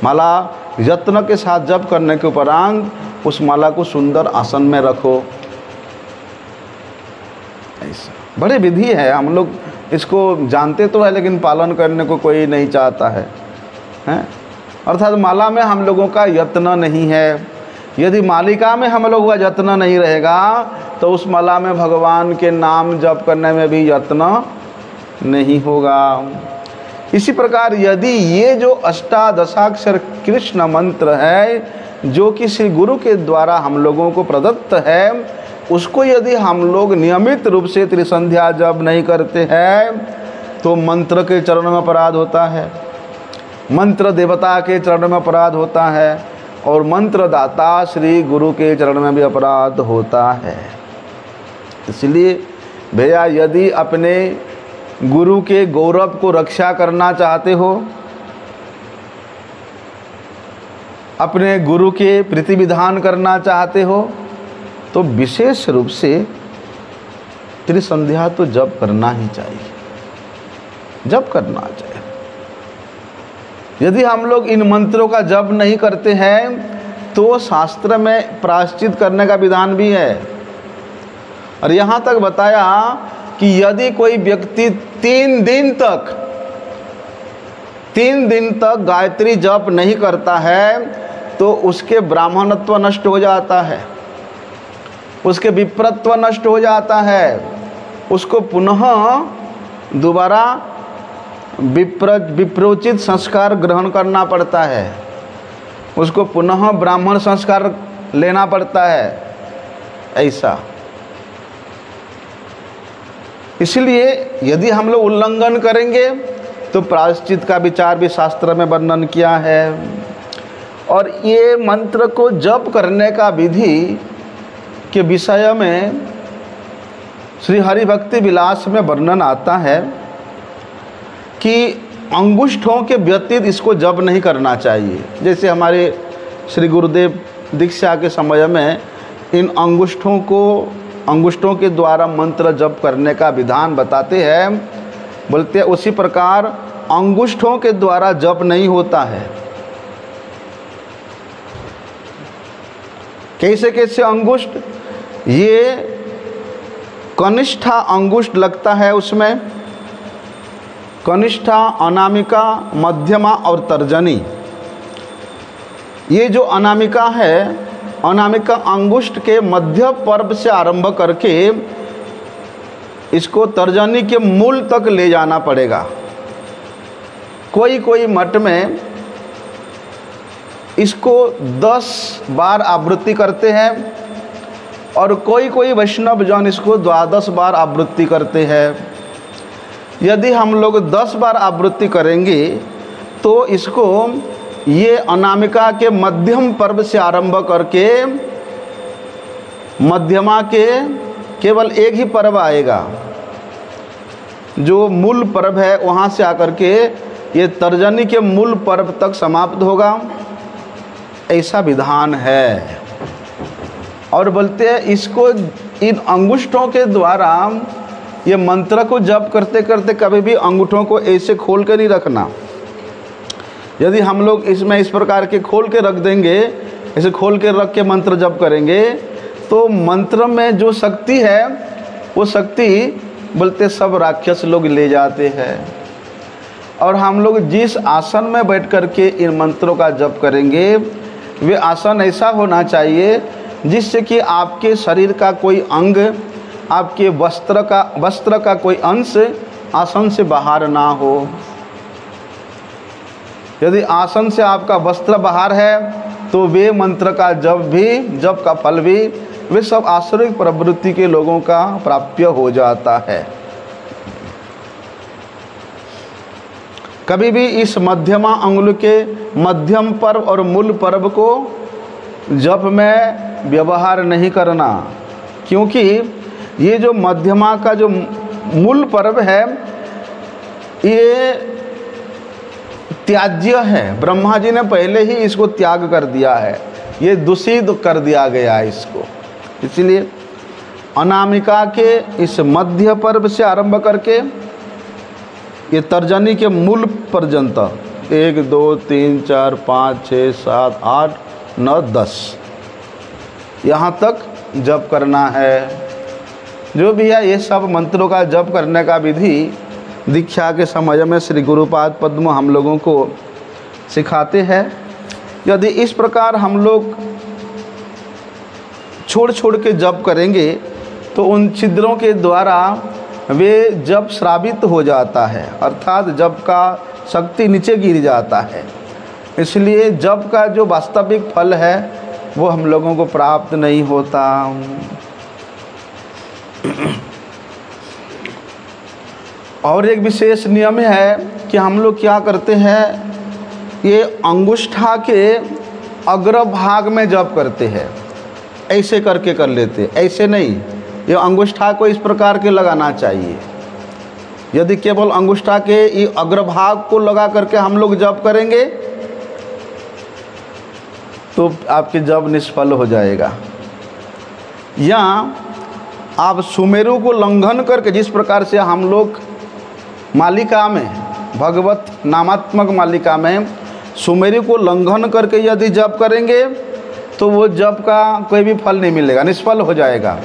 माला यत्न के साथ जप करने के उपरांत उस माला को सुंदर आसन में रखो। ऐसा बड़े विधि है, हम लोग इसको जानते तो है लेकिन पालन करने को कोई नहीं चाहता है, अर्थात माला में हम लोगों का यत्न नहीं है। यदि मालिका में हम लोग का यत्न नहीं रहेगा तो उस माला में भगवान के नाम जप करने में भी यत्न नहीं होगा। इसी प्रकार यदि ये जो अष्टादशाक्षर कृष्ण मंत्र है जो कि श्री गुरु के द्वारा हम लोगों को प्रदत्त है, उसको यदि हम लोग नियमित रूप से त्रिसंध्या जप नहीं करते हैं तो मंत्र के चरण में अपराध होता है, मंत्र देवता के चरण में अपराध होता है और मंत्र दाता श्री गुरु के चरण में भी अपराध होता है। इसलिए भैया यदि अपने गुरु के गौरव को रक्षा करना चाहते हो, अपने गुरु के प्रीति विधान करना चाहते हो, तो विशेष रूप से त्रिसंध्या तो जप करना ही चाहिए, जप करना चाहिए। यदि हम लोग इन मंत्रों का जप नहीं करते हैं तो शास्त्र में प्रायश्चित करने का विधान भी है। और यहाँ तक बताया कि यदि कोई व्यक्ति 3 दिन तक गायत्री जप नहीं करता है तो उसके ब्राह्मणत्व नष्ट हो जाता है, उसके विप्रत्व नष्ट हो जाता है, उसको पुनः दोबारा विप्रोचित संस्कार ग्रहण करना पड़ता है, उसको पुनः ब्राह्मण संस्कार लेना पड़ता है। ऐसा इसलिए यदि हम लोग उल्लंघन करेंगे तो प्रायश्चित का विचार भी शास्त्र में वर्णन किया है। और ये मंत्र को जप करने का विधि के विषय में श्री हरि भक्ति विलास में वर्णन आता है कि अंगुष्ठों के व्यतीत इसको जप नहीं करना चाहिए। जैसे हमारे श्री गुरुदेव दीक्षा के समय में इन अंगुष्ठों के द्वारा मंत्र जप करने का विधान बताते हैं, बोलते हैं उसी प्रकार अंगुष्ठों के द्वारा जप नहीं होता है। कैसे कैसे अंगुष्ठ, ये कनिष्ठा अंगुष्ठ लगता है, उसमें कनिष्ठा, अनामिका, मध्यमा और तर्जनी। ये जो अनामिका है, अनामिका अंगुष्ठ के मध्य पर्व से आरंभ करके इसको तर्जनी के मूल तक ले जाना पड़ेगा। कोई मठ में इसको 10 बार आवृत्ति करते हैं और कोई वैष्णव जन इसको 12 बार आवृत्ति करते हैं। यदि हम लोग 10 बार आवृत्ति करेंगे तो इसको ये अनामिका के मध्यम पर्व से आरंभ करके मध्यमा के केवल एक ही पर्व आएगा, जो मूल पर्व है वहाँ से आकर के ये तर्जनी के मूल पर्व तक समाप्त होगा। ऐसा विधान है। और बोलते हैं इसको इन अंगुष्ठों के द्वारा ये मंत्र को जप करते करते कभी भी अंगूठों को ऐसे खोल के नहीं रखना। यदि हम लोग इसमें इस प्रकार के खोल के रख देंगे, ऐसे खोल के रख के मंत्र जप करेंगे तो मंत्र में जो शक्ति है वो शक्ति बोलते सब राक्षस लोग ले जाते हैं। और हम लोग जिस आसन में बैठ कर के इन मंत्रों का जप करेंगे वे आसन ऐसा होना चाहिए जिससे कि आपके शरीर का कोई अंग, आपके वस्त्र का कोई अंश आसन से बाहर ना हो। यदि आसन से आपका वस्त्र बाहर है तो वे मंत्र का जप का फल भी वे सब आश्रित प्रवृत्ति के लोगों का प्राप्य हो जाता है। कभी भी इस मध्यमा अंगुल के मध्यम पर्व और मूल पर्व को जप में व्यवहार नहीं करना, क्योंकि ये जो मध्यमा का जो मूल पर्व है ये त्याज्य है। ब्रह्मा जी ने पहले ही इसको त्याग कर दिया है, ये दूषित कर दिया गया है इसको। इसलिए अनामिका के इस मध्य पर्व से आरंभ करके ये तर्जनी के मूल पर्यंत 1 2 3 4 5 6 7 8 9 10 यहाँ तक जप करना है। जो भी है ये सब मंत्रों का जप करने का विधि दीक्षा के समय में श्री गुरुपाद पद्म हम लोगों को सिखाते हैं। यदि इस प्रकार हम लोग छोड़ छोड़ के जप करेंगे तो उन छिद्रों के द्वारा वे जप श्रावित हो जाता है, अर्थात जप का शक्ति नीचे गिर जाता है। इसलिए जप का जो वास्तविक फल है वो हम लोगों को प्राप्त नहीं होता। और एक विशेष नियम है कि हम लोग क्या करते हैं, ये अंगुष्ठा के अग्रभाग में जप करते हैं, ऐसे करके कर लेते, ऐसे नहीं। ये अंगुष्ठा को इस प्रकार के लगाना चाहिए। यदि केवल अंगुष्ठा के ये अग्रभाग को लगा करके हम लोग जप करेंगे तो आपके जप निष्फल हो जाएगा। या आप सुमेरु को लंघन करके, जिस प्रकार से हम लोग मालिका में, भगवत नामात्मक मालिका में सुमेरु को लंघन करके यदि जप करेंगे तो वो जप का कोई भी फल नहीं मिलेगा, निष्फल हो जाएगा।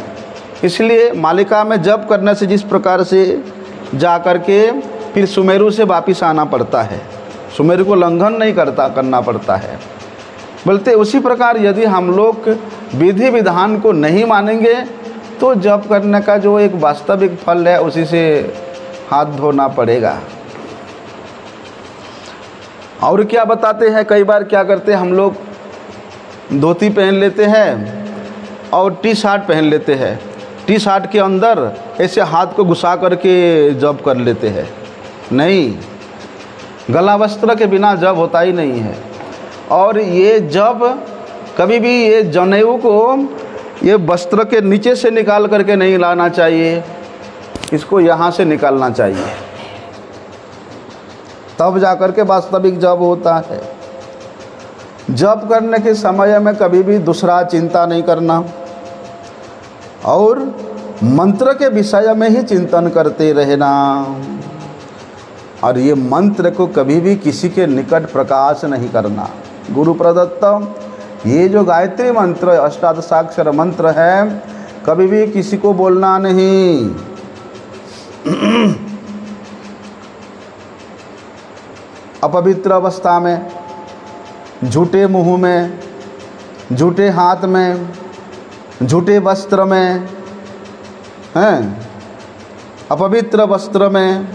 इसलिए मालिका में जप करने से जिस प्रकार से जा कर के फिर सुमेरु से वापिस आना पड़ता है, सुमेरु को लंघन नहीं करना पड़ता है, बोलते उसी प्रकार यदि हम लोग विधि विधान को नहीं मानेंगे तो जप करने का जो एक वास्तविक फल है उसी से हाथ धोना पड़ेगा। और क्या बताते हैं, कई बार क्या करते हैं हम लोग, धोती पहन लेते हैं और टी शर्ट पहन लेते हैं, टी शर्ट के अंदर ऐसे हाथ को घुसा करके जप कर लेते हैं। नहीं, गला वस्त्र के बिना जप होता ही नहीं है। और ये जप कभी भी ये जनेऊ को ये वस्त्र के नीचे से निकाल करके नहीं लाना चाहिए, इसको यहाँ से निकालना चाहिए, तब जाकर के वास्तविक जप होता है। जप करने के समय में कभी भी दूसरा चिंता नहीं करना और मंत्र के विषय में ही चिंतन करते रहना। और ये मंत्र को कभी भी किसी के निकट प्रकाश नहीं करना। गुरु प्रदत्त ये जो गायत्री मंत्र अष्टादशाक्षर मंत्र है, कभी भी किसी को बोलना नहीं। अपवित्र अवस्था में, झूठे मुंह में, झूठे हाथ में, झूठे वस्त्र में, हैं, अपवित्र वस्त्र में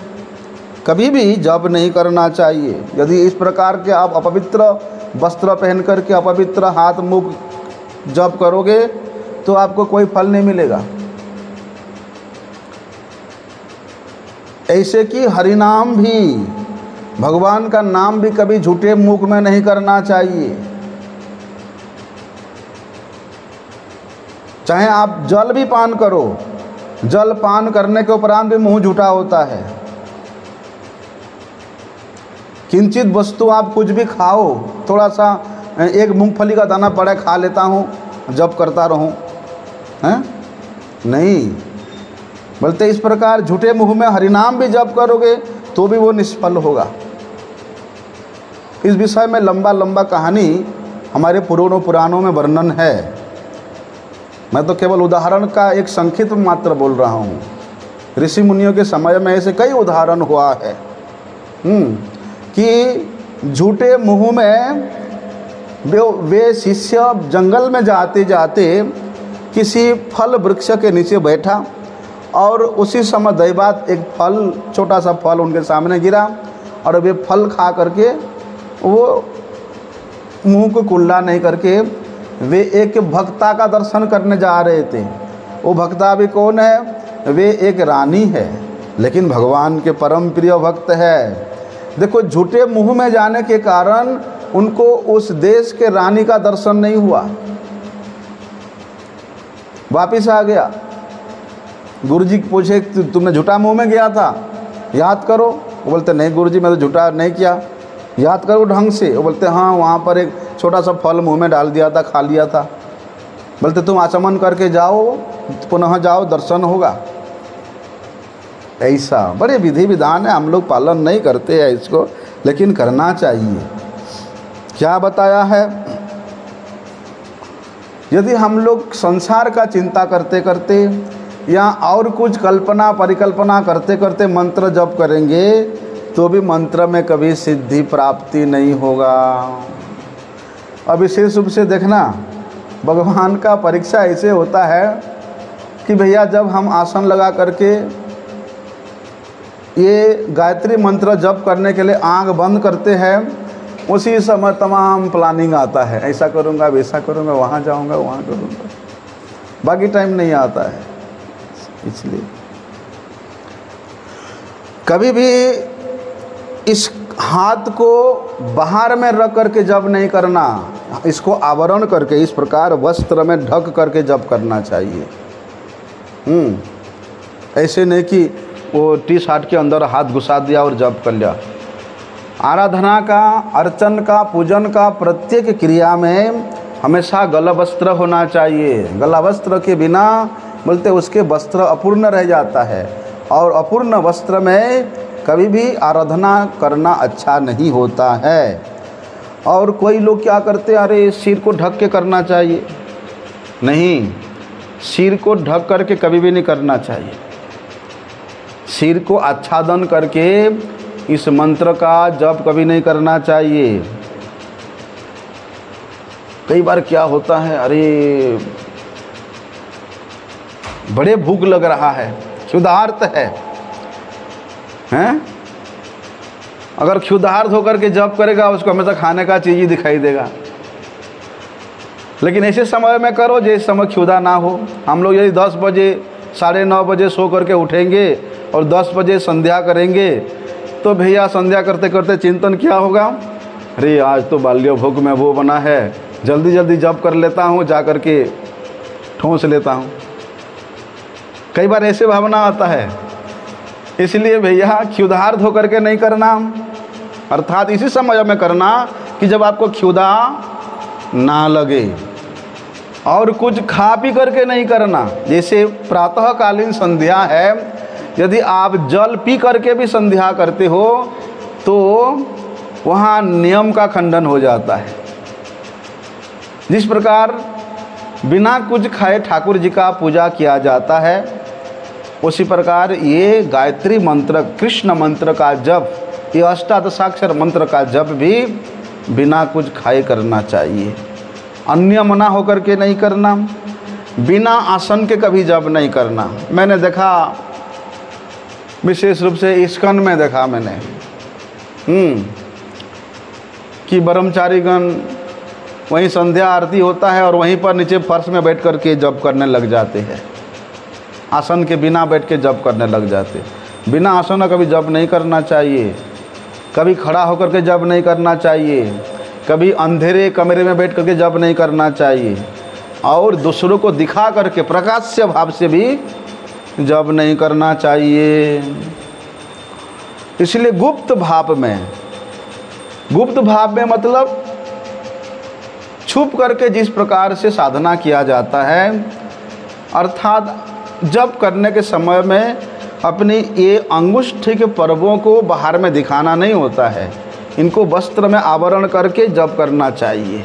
कभी भी जप नहीं करना चाहिए। यदि इस प्रकार के आप अपवित्र वस्त्र पहन करके अपवित्र हाथ मुख जप करोगे तो आपको कोई फल नहीं मिलेगा। ऐसे कि हरिनाम भी, भगवान का नाम भी कभी झूठे मुख में नहीं करना चाहिए। चाहे आप जल भी पान करो, जल पान करने के उपरांत भी मुंह झूठा होता है। किंचित वस्तु आप कुछ भी खाओ, थोड़ा सा एक मूंगफली का दाना पड़ा खा लेता हूँ, जप करता रहूँ, हैं? नहीं, बोलते इस प्रकार झूठे मुंह में हरिनाम भी जप करोगे तो भी वो निष्फल होगा। इस विषय में लंबा लंबा कहानी हमारे पुराणों में वर्णन है। मैं तो केवल उदाहरण का एक संक्षिप्त मात्र बोल रहा हूँ। ऋषि मुनियों के समय में ऐसे कई उदाहरण हुआ है कि झूठे मुंह में वे शिष्य जंगल में जाते जाते किसी फल वृक्ष के नीचे बैठा और उसी समय दैवात एक फल, छोटा सा फल उनके सामने गिरा और वे फल खा करके वो मुंह को कुल्ला नहीं करके वे एक भक्ता का दर्शन करने जा रहे थे। वो भक्ता भी कौन है? वे एक रानी है, लेकिन भगवान के परम प्रिय भक्त है। देखो, झूठे मुंह में जाने के कारण उनको उस देश के रानी का दर्शन नहीं हुआ, वापिस आ गया। गुरुजी पूछे तुमने झूठा मुंह में गया था, याद करो। वो बोलते नहीं गुरुजी, मैं तो झूठा नहीं किया, याद करो ढंग से। वो बोलते हाँ, वहाँ पर एक छोटा सा फल मुंह में डाल दिया था, खा लिया था। बोलते तुम आचमन करके जाओ, पुनः जाओ, दर्शन होगा। ऐसा बड़े विधि विधान है, हम लोग पालन नहीं करते हैं इसको, लेकिन करना चाहिए। क्या बताया है, यदि हम लोग संसार का चिंता करते करते या और कुछ कल्पना परिकल्पना करते करते मंत्र जप करेंगे तो भी मंत्र में कभी सिद्धि प्राप्ति नहीं होगा। अब विशेष रूप से देखना, भगवान का परीक्षा ऐसे होता है कि भैया जब हम आसन लगा करके ये गायत्री मंत्र जप करने के लिए आंख बंद करते हैं, उसी समय तमाम प्लानिंग आता है, ऐसा करूँगा, वैसा करूँगा, वहाँ जाऊँगा, वहाँ करूँगा, बाकी टाइम नहीं आता है। इसलिए कभी भी इस हाथ को बाहर में रख करके जप नहीं करना, इसको आवरण करके इस प्रकार वस्त्र में ढक करके जप करना चाहिए। ऐसे नहीं कि वो टी शर्ट के अंदर हाथ घुसा दिया और जप कर लिया। आराधना का, अर्चन का, पूजन का प्रत्येक क्रिया में हमेशा गला वस्त्र होना चाहिए। गला वस्त्र के बिना बोलते उसके वस्त्र अपूर्ण रह जाता है, और अपूर्ण वस्त्र में कभी भी आराधना करना अच्छा नहीं होता है। और कोई लोग क्या करते हैं, अरे सिर को ढक के करना चाहिए। नहीं, सिर को ढक करके कभी भी नहीं करना चाहिए। सिर को आच्छादन करके इस मंत्र का जप कभी नहीं करना चाहिए। कई बार क्या होता है, अरे बड़े भूख लग रहा है, क्षुधार्त है, हैं? अगर क्षुधार्त होकर के जप करेगा उसको हमेशा खाने का चीज़ ही दिखाई देगा। लेकिन ऐसे समय में करो जिस समय क्षुधा ना हो। हम लोग यदि 10 बजे 9:30 बजे सो करके उठेंगे और 10 बजे संध्या करेंगे तो भैया संध्या करते करते चिंतन क्या होगा, अरे आज तो बाल्य भोग में वो बना है, जल्दी जल्दी जप कर लेता हूँ, जा कर के ठूंस लेता हूँ। कई बार ऐसे भावना आता है। इसलिए भैया क्षुधार्त होकर के नहीं करना, अर्थात इसी समय में करना कि जब आपको क्षुधा ना लगे। और कुछ खा पी करके नहीं करना। जैसे प्रातःकालीन संध्या है, यदि आप जल पी करके भी संध्या करते हो तो वहाँ नियम का खंडन हो जाता है। जिस प्रकार बिना कुछ खाए ठाकुर जी का पूजा किया जाता है, उसी प्रकार ये गायत्री मंत्र, कृष्ण मंत्र का जप, ये अष्टादशाक्षर मंत्र का जप भी बिना कुछ खाए करना चाहिए। अन्य मना होकर के नहीं करना, बिना आसन के कभी जप नहीं करना। मैंने देखा, विशेष रूप से इस्कन में देखा मैंने कि ब्रह्मचारीगण वहीं संध्या आरती होता है और वहीं पर नीचे फर्श में बैठ कर के जप करने लग जाते हैं। आसन के बिना बैठ के जप करने लग जाते। बिना आसन का कभी जप नहीं करना चाहिए, कभी खड़ा होकर के जप नहीं करना चाहिए, कभी अंधेरे कमरे में बैठ करके जप नहीं करना चाहिए, और दूसरों को दिखा करके प्रकाश्य भाव से भी जप नहीं करना चाहिए। इसलिए गुप्त भाव में, गुप्त भाव में मतलब छुप करके जिस प्रकार से साधना किया जाता है, अर्थात जप करने के समय में अपनी ये अंगुष्ठ के पर्वों को बाहर में दिखाना नहीं होता है। इनको वस्त्र में आवरण करके जप करना चाहिए।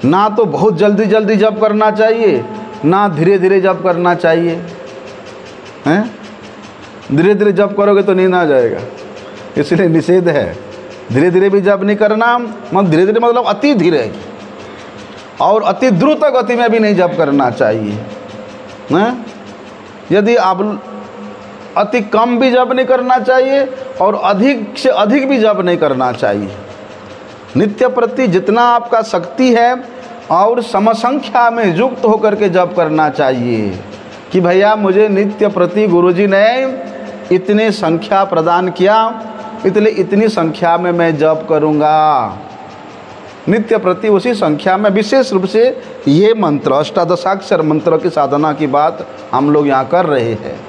ना तो बहुत जल्दी जल्दी जप करना चाहिए, ना धीरे धीरे जप करना चाहिए। हैं? धीरे धीरे जप करोगे तो नींद आ जाएगा, इसलिए निषेध है। धीरे धीरे भी जप नहीं करना, मतलब धीरे धीरे मतलब अति धीरे, और अति द्रुत गति में भी नहीं जप करना चाहिए। हैं? यदि आप अति कम भी जप नहीं करना चाहिए और अधिक से अधिक भी जप नहीं करना चाहिए। नित्य प्रति जितना आपका शक्ति है और समसंख्या में युक्त होकर के जप करना चाहिए कि भैया मुझे नित्य प्रति गुरुजी ने इतने संख्या प्रदान किया इसलिए इतनी संख्या में मैं जप करूँगा। नित्य प्रति उसी संख्या में, विशेष रूप से ये मंत्र अष्टादशाक्षर मंत्र की साधना की बात हम लोग यहाँ कर रहे हैं,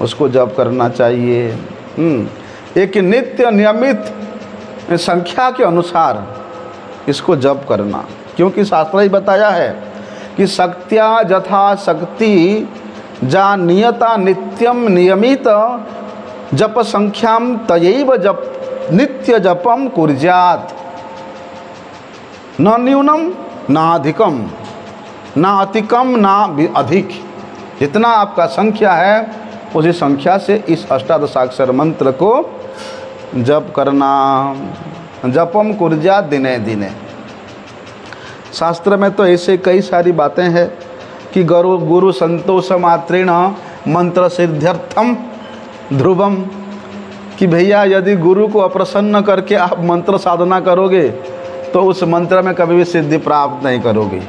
उसको जप करना चाहिए। एक नित्य नियमित संख्या के अनुसार इसको जप करना, क्योंकि शास्त्र ही बताया है कि शक्त्या यथा शक्ति जा नियता नित्यम नियमित जप संख्याम तयैव जप नित्य जपम कुर्यात् न न्यूनम न अधिकम न अतिकम न अधिक। जितना आपका संख्या है उसी संख्या से इस अष्टादशाक्षर मंत्र को जप करना। जपम कुर्यात् दिने दिने। शास्त्र में तो ऐसे कई सारी बातें हैं कि गुरु संतोष मात्रेण मंत्र सिद्ध्यर्थम ध्रुवम, कि भैया यदि गुरु को अप्रसन्न करके आप मंत्र साधना करोगे तो उस मंत्र में कभी भी सिद्धि प्राप्त नहीं करोगे।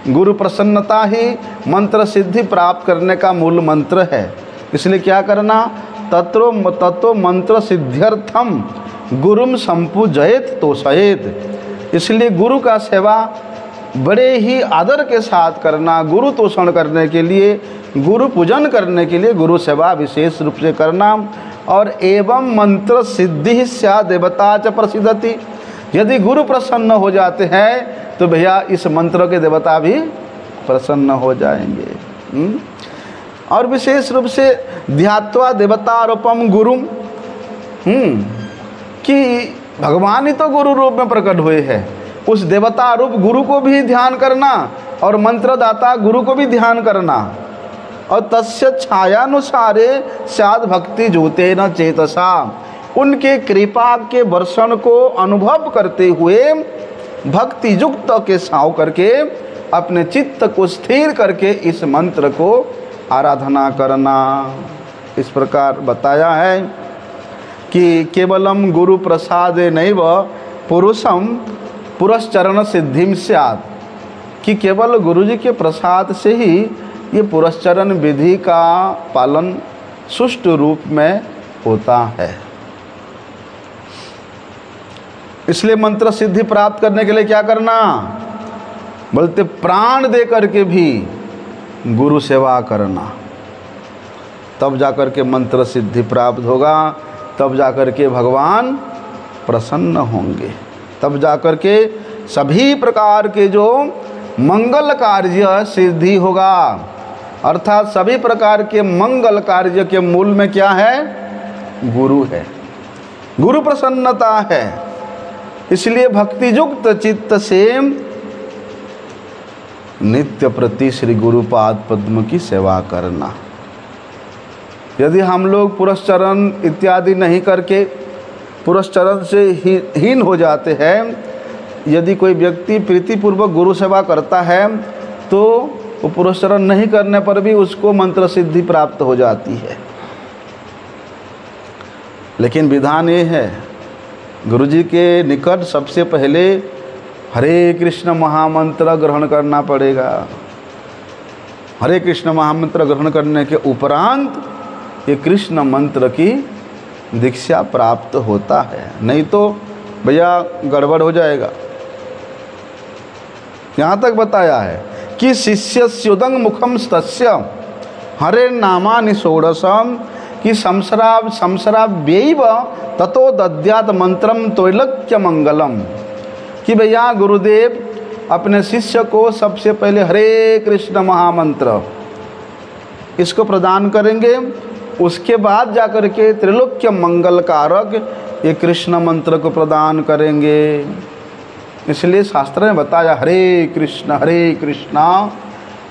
गुरु प्रसन्नता ही मंत्र सिद्धि प्राप्त करने का मूल मंत्र है। इसलिए क्या करना, तत्व मंत्र सिद्ध्यर्थम गुरुम संपूजयेत तो सहेत। इसलिए गुरु का सेवा बड़े ही आदर के साथ करना, गुरु तोषण करने के लिए, गुरु पूजन करने के लिए गुरु सेवा विशेष रूप से करना। और एवं मंत्र सिद्धि स्या देवता च प्रसिद्धति। यदि गुरु प्रसन्न हो जाते हैं तो भैया इस मंत्र के देवता भी प्रसन्न हो जाएंगे। और विशेष रूप से ध्यात्वा देवतारूपम गुरुम, कि भगवान ही तो गुरु रूप में प्रकट हुए हैं, उस देवता रूप गुरु को भी ध्यान करना और मंत्रदाता गुरु को भी ध्यान करना। और तस्य छायानुसारे स्याद भक्ति जूते न चेतसा। उनके कृपा के वर्षण को अनुभव करते हुए भक्ति युक्त के साव करके अपने चित्त को स्थिर करके इस मंत्र को आराधना करना। इस प्रकार बताया है कि केवलम गुरु प्रसाद नैव पुरुषम पुरश्चरण सिद्धिम स्यात्, कि केवल गुरु जी के प्रसाद से ही ये पुरश्चरण विधि का पालन सुष्ठु रूप में होता है। इसलिए मंत्र सिद्धि प्राप्त करने के लिए क्या करना, बोलते प्राण दे करके भी गुरु सेवा करना, तब जाकर के मंत्र सिद्धि प्राप्त होगा, तब जाकर के भगवान प्रसन्न होंगे, तब जाकर के सभी प्रकार के जो मंगल कार्य सिद्धि होगा। अर्थात सभी प्रकार के मंगल कार्य के मूल में क्या है, गुरु है, गुरु प्रसन्नता है। इसलिए भक्ति युक्त चित्त से नित्य प्रति श्री गुरुपाद पद्म की सेवा करना। यदि हम लोग पुरस्चरण इत्यादि नहीं करके पुरस्चरण से हीन हो जाते हैं, यदि कोई व्यक्ति प्रीतिपूर्वक गुरु सेवा करता है तो वो पुरस्चरण नहीं करने पर भी उसको मंत्र सिद्धि प्राप्त हो जाती है। लेकिन विधान ये है, गुरु जी के निकट सबसे पहले हरे कृष्ण महामंत्र ग्रहण करना पड़ेगा। हरे कृष्ण महामंत्र ग्रहण करने के उपरांत ये कृष्ण मंत्र की दीक्षा प्राप्त होता है, नहीं तो भैया गड़बड़ हो जाएगा। यहाँ तक बताया है कि शिष्यस्योदंग मुखम तस्य हरे नामानि षोडशम, कि संसराव्यैव ततो दद्यात मंत्रम तैलक्य मंगलम, कि भैया गुरुदेव अपने शिष्य को सबसे पहले हरे कृष्ण महामंत्र इसको प्रदान करेंगे, उसके बाद जाकर के त्रिलोक्य मंगल कारक ये कृष्ण मंत्र को प्रदान करेंगे। इसलिए शास्त्र में बताया हरे कृष्ण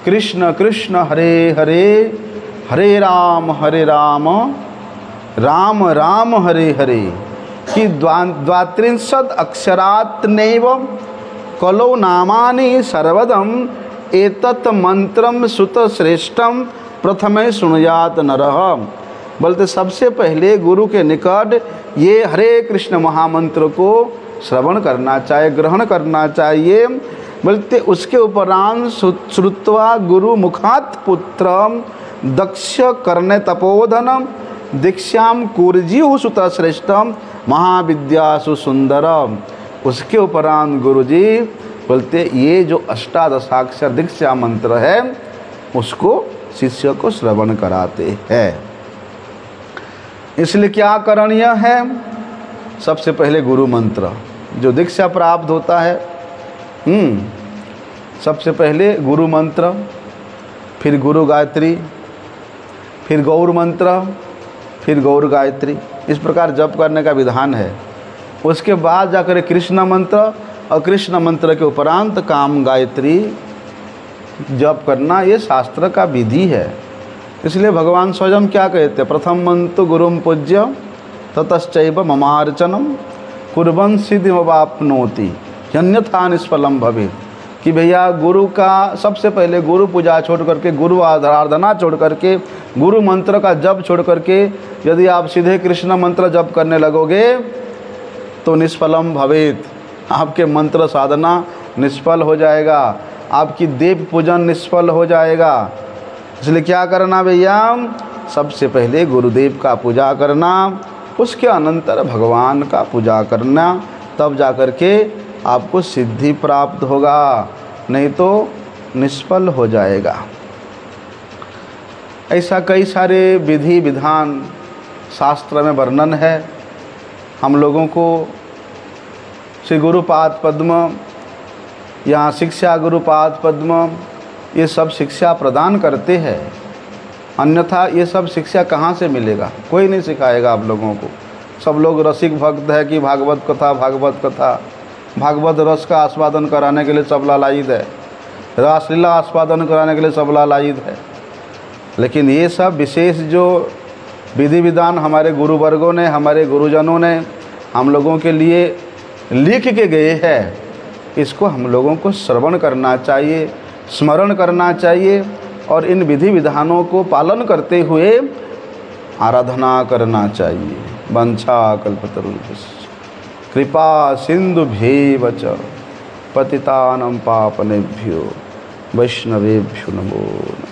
कृष्ण कृष्ण हरे हरे, हरे राम राम राम हरे हरे, कि द्वात्रिंशत् अक्षरात् नैव कलौ नामानि सर्वदम एतत् मंत्रम सुत श्रेष्ठम प्रथमे सुनुयात नरः। बोलते सबसे पहले गुरु के निकट ये हरे कृष्ण महामंत्र को श्रवण करना चाहिए, ग्रहण करना चाहिए। बोलते उसके उपरांत श्रुत्वा गुरु मुखात् पुत्रम दक्ष करने तपोधनम दीक्षाम कुरजीव सुत श्रेष्ठम महाविद्यासु सुंदरम। उसके उपरांत गुरुजी बोलते ये जो अष्टादशाक्षर दीक्षा मंत्र है उसको शिष्य को श्रवण कराते हैं। इसलिए क्या करणीय है? सबसे पहले गुरु मंत्र जो दीक्षा प्राप्त होता है, सबसे पहले गुरु मंत्र, फिर गुरु गायत्री, फिर गौर मंत्र, फिर गौर गायत्री, इस प्रकार जप करने का विधान है। उसके बाद जाकर कृष्ण मंत्र और कृष्ण मंत्र के उपरांत काम गायत्री जप करना, ये शास्त्र का विधि है। इसलिए भगवान स्वयं क्या कहते हैं? प्रथम मंत्र गुरुम पूज्य ततश्चैव ममार्चनम कुर्बन सिद्धिमवाप्नोति अन्यथा निष्फलम भवेत्। कि भैया गुरु का सबसे पहले गुरु पूजा छोड़ करके, गुरु आराधना छोड़ करके, गुरु मंत्र का जप छोड़ करके यदि आप सीधे कृष्ण मंत्र जप करने लगोगे तो निष्फलम भवेत्, आपके मंत्र साधना निष्फल हो जाएगा, आपकी देव पूजन निष्फल हो जाएगा। इसलिए क्या करना भैया? सबसे पहले गुरुदेव का पूजा करना, उसके अनंतर भगवान का पूजा करना, तब जाकर के आपको सिद्धि प्राप्त होगा, नहीं तो निष्फल हो जाएगा। ऐसा कई सारे विधि विधान शास्त्र में वर्णन है। हम लोगों को श्री गुरुपाद पद्म या शिक्षा गुरुपाद पद्म ये सब शिक्षा प्रदान करते हैं, अन्यथा ये सब शिक्षा कहाँ से मिलेगा? कोई नहीं सिखाएगा आप लोगों को। सब लोग रसिक भक्त है कि भागवत कथा भागवत कथा, भागवत रस का आस्वादन कराने के लिए सब लालायित है, रासलीला आस्वादन कराने के लिए सब लालायित है। लेकिन ये सब विशेष जो विधि विधान हमारे गुरुवर्गों ने, हमारे गुरुजनों ने हम लोगों के लिए लिख के गए हैं, इसको हम लोगों को श्रवण करना चाहिए, स्मरण करना चाहिए और इन विधि विधानों को पालन करते हुए आराधना करना चाहिए। वंशा कल्पतरुभ्यश्च कृपा सिंधुभ्यैव च पतितानां पावनेभ्यो वैष्णवेभ्यो नमो नमः।